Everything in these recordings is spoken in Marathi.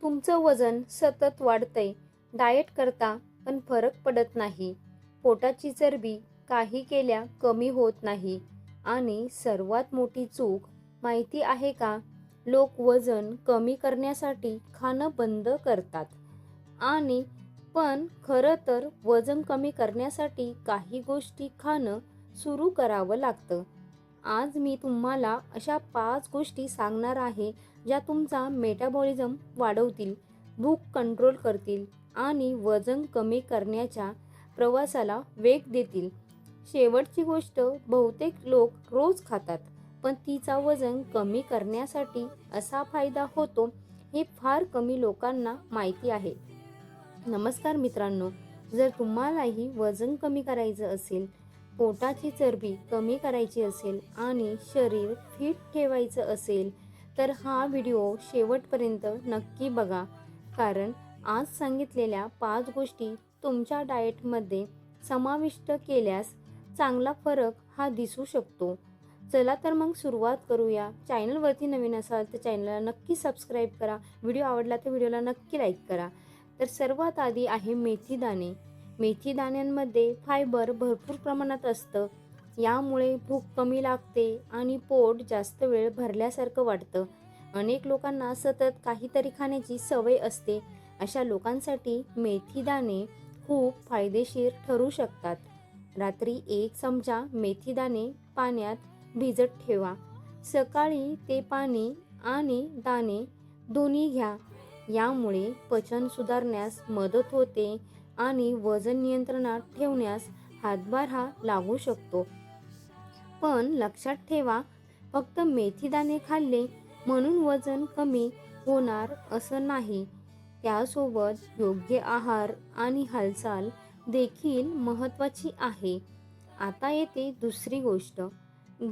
तुमचं वजन सतत वाढतंय, डाएट करता पण फरक पडत नाही, पोटाची चरबी काही केल्या कमी होत नाही आणि सर्वात मोठी चूक माहिती आहे का? लोक वजन कमी करण्यासाठी खाणं बंद करतात आणि पण खरं तर वजन कमी करण्यासाठी काही गोष्टी खाणं सुरू करावं लागतं. आज मी तुम्हाला अशा 5 गोष्टी सांगणार आहे ज्या तुमचा मेटाबॉलिझम वाढवतील, भूक कंट्रोल करतील आणि वजन कमी करण्याच्या प्रवासाला वेग देतील. शेवटची गोष्ट बहुतेक लोक रोज खातात, पण तिचा वजन कमी करण्यासाठी असा फायदा होतो हे फार कमी लोकांना माहिती आहे. नमस्कार मित्रांनो, जर तुम्हालाही वजन कमी करायचं असेल, पोटाची चरबी कमी करायची असेल आणि शरीर फिट ठेवायचं असेल तर हा व्हिडिओ शेवटपर्यंत नक्की बघा. कारण आज सांगितलेल्या 5 गोष्टी तुमच्या डाएटमध्ये समाविष्ट केल्यास चांगला फरक हा दिसू शकतो. चला तर मग सुरुवात करूया. चॅनलवरती नवीन असाल तर चॅनलला नक्की सबस्क्राईब करा. व्हिडिओ आवडला तर व्हिडिओला नक्की लाईक करा. तर सर्वात आधी आहे मेथी दाणे. मेथी दाण्यांमध्ये फायबर भरपूर प्रमाणात असतं. यामुळे भूक कमी लागते आणि पोट जास्त वेळ भरल्यासारखं वाटतं. अनेक लोकांना सतत काहीतरी खाण्याची सवय असते. अशा लोकांसाठी मेथी दाणे खूप फायदेशीर ठरू शकतात. रात्री 1 चमचा मेथी दाणे पाण्यात भिजत ठेवा. सकाळी ते पाणी आणि दाणे दोन्ही घ्या. यामुळे पचन सुधारण्यास मदत होते आणि वजन नियंत्रणात ठेवण्यास हातभार हा लागू शकतो. पण लक्षात ठेवा, फक्त मेथी दाणे खाल्ले म्हणून वजन कमी होणार असं नाही. त्यासोबत योग्य आहार आणि हालचाल देखील महत्त्वाची आहे. आता येते दुसरी गोष्ट,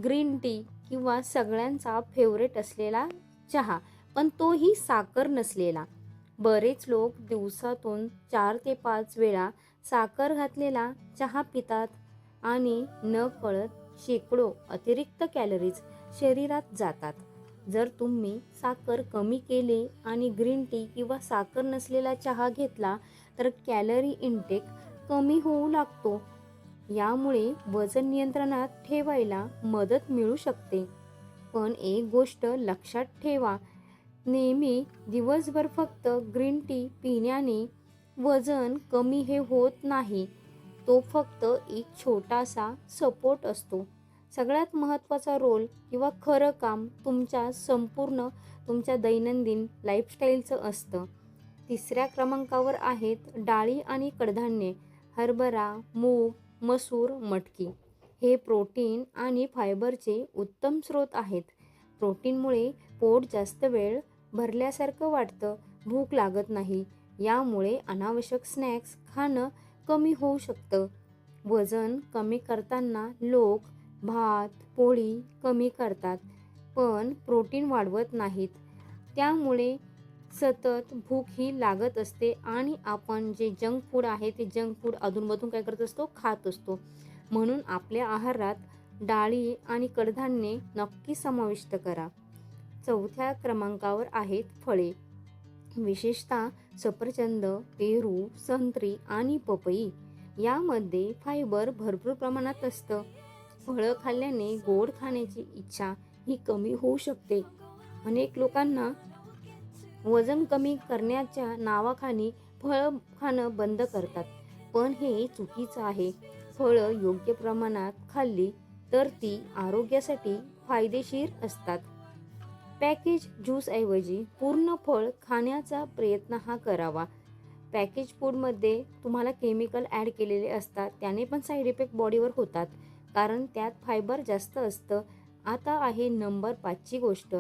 ग्रीन टी किंवा सगळ्यांचा फेवरेट असलेला चहा, पण तोही साखर नसलेला. बरेच लोक दिवसातून 4 ते 5 वेळा साखर घातलेला चहा पितात आणि नकळत शेकडो अतिरिक्त कॅलरीज शरीरात जातात. जर तुम्ही साखर कमी केली आणि ग्रीन टी किंवा साखर नसलेला चहा घेतला तर कॅलरी इनटेक कमी होऊ लागतो. यामुळे वजन नियंत्रणात ठेवायला मदत मिळू शकते. पण एक गोष्ट लक्षात ठेवा, नेहमी दिवसभर फक्त ग्रीन टी पिण्याने वजन कमी हे होत नाही. तो फक्त एक छोटासा सपोर्ट असतो. सगळ्यात महत्त्वाचा रोल किंवा खरं काम तुमच्या दैनंदिन लाईफस्टाईलचं असतं. तिसऱ्या क्रमांकावर आहेत डाळी आणि कडधान्ये. हरभरा, मूग, मसूर, मटकी हे प्रोटीन आणि फायबरचे उत्तम स्रोत आहेत. प्रोटीनमुळे पोट जास्त वेळ भरल्यासारखं वाटतं, भूक लागत नाही. यामुळे अनावश्यक स्नॅक्स खाणं कमी होऊ शकतं. वजन कमी करताना लोक भात, पोळी कमी करतात, पण प्रोटीन वाढवत नाहीत. त्यामुळे सतत भूक ही लागत असते आणि आपण जे जंक फूड आहे ते जंक फूड अधूनमधून काय करत असतो, खात असतो. म्हणून आपल्या आहारात डाळी आणि कडधान्ये नक्की समाविष्ट करा. चौथ्या क्रमांकावर आहेत फळे. विशेषतः सफरचंद, पेरू, संत्री आणि पपई यामध्ये फायबर भरपूर प्रमाणात असतं. फळं खाल्ल्याने गोड खाण्याची इच्छा ही कमी होऊ शकते. अनेक लोकांना वजन कमी करण्याच्या नावाखाली फळं खाणं बंद करतात, पण हे चुकीचं आहे. फळं योग्य प्रमाणात खाल्ली तर ती आरोग्यासाठी फायदेशीर असतात. पॅकेज ज्यूसऐवजी पूर्ण फळ खाण्याचा प्रयत्न हा करावा. पॅकेज फूडमध्ये तुम्हाला केमिकल ॲड केलेले असतात, त्याने पण साईड इफेक्ट बॉडीवर होतात कारण त्यात फायबर जास्त असतं. आता आहे नंबर 5ची गोष्ट,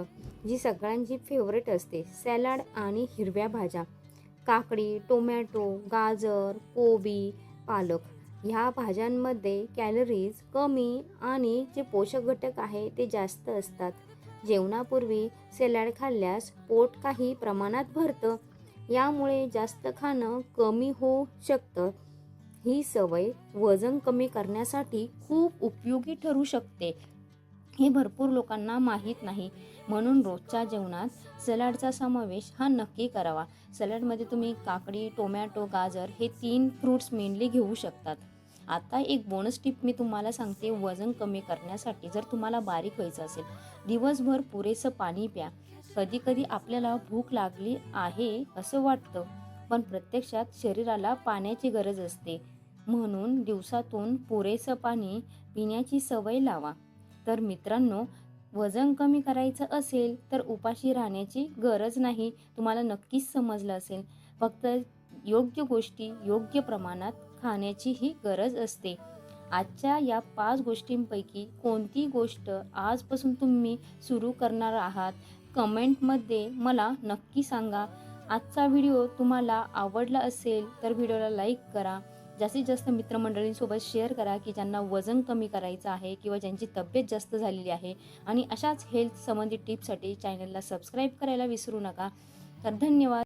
जी सगळ्यांची फेवरेट असते, सॅलड आणि हिरव्या भाज्या. काकडी, टोमॅटो, गाजर, कोबी, पालक ह्या भाज्यांमध्ये कॅलरीज कमी आणि जे पोषक घटक आहे ते जास्त असतात. जेवणापूर्वी सॅलड खाल्ल्यास पोट काही प्रमाणात भरतं. यामुळे जास्त खाणं कमी होऊ शकतं. ही सवय वजन कमी करण्यासाठी खूप उपयोगी ठरू शकते. हे भरपूर लोकांना माहीत नाही. म्हणून रोजच्या जेवणात सलाडचा समावेश हा नक्की करावा. सलाडमध्ये तुम्ही काकडी, टोमॅटो, गाजर हे 3 फ्रूट्स मेनली घेऊ शकतात. आता एक बोनस टिप मी तुम्हाला सांगते वजन कमी करण्यासाठी. जर तुम्हाला बारीक व्हायचं असेल, दिवसभर पुरेसं पाणी प्या. कधी आपल्याला भूक लागली आहे असं वाटतं, पण प्रत्यक्षात शरीराला पाण्याची गरज असते. म्हणून दिवसातून पुरेसं पाणी पिण्याची सवय लावा. तर मित्रांनो, वजन कमी करायचं असेल तर उपाशी राहण्याची गरज नाही. तुम्हाला नक्कीच समजलं असेल. फक्त योग्य गोष्टी योग्य प्रमाणात खाण्याची ही गरज असते. आजच्या या 5 गोष्टींपैकी कोणती गोष्ट आजपासून तुम्ही सुरू करणार आहात? कमेंटमध्ये मला नक्की सांगा. आजचा व्हिडिओ तुम्हाला आवडला असेल तर व्हिडिओला लाईक करा. जास्तीत जास्त मित्रमंडळींसोबत शेअर करा की ज्यांना वजन कमी करायचं आहे किंवा ज्यांची तब्येत जास्त झालेली आहे. आणि अशाच हेल्थ संबंधित टिप्ससाठी चॅनलला सबस्क्राईब करायला विसरू नका. तर धन्यवाद.